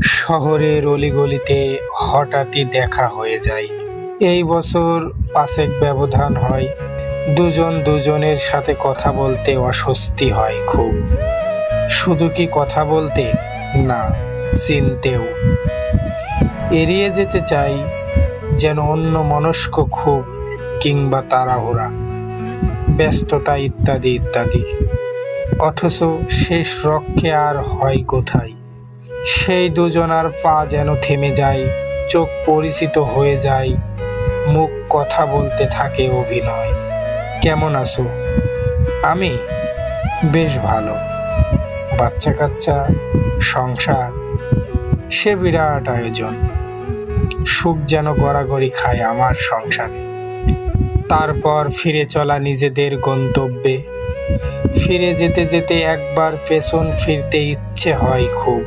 শহরের অলিগলিতে হঠাৎই দেখা হয়ে যায়। এই বছর ৫ ব্যবধান হয়। দুজন দুজনের সাথে কথা বলতে অস্বস্তি হয় খুব। শুধু কি কথা বলতে, না, চিনতেও। এড়িয়ে যেতে চাই, যেন অন্যমনস্ক খুব, কিংবা তাড়াহুড়া, ব্যস্ততা ইত্যাদি ইত্যাদি। অথচ শেষ রক্ষে আর হয় কোথায়? সেই দুজনার পা যেন থেমে যায়, চোখ পরিচিত হয়ে যায়, মুখ কথা বলতে থাকে অভিনয়। কেমন আছো? আমি বেশ ভালো। বাচ্চা কাচ্চা, সংসার, সে বিরাট আয়োজন। সুখ যেন গড়াগড়ি খায় আমার সংসারে। তারপর ফিরে চলা নিজেদের গন্তব্যে। ফিরে যেতে যেতে একবার পেছন ফিরতে ইচ্ছে হয় খুব।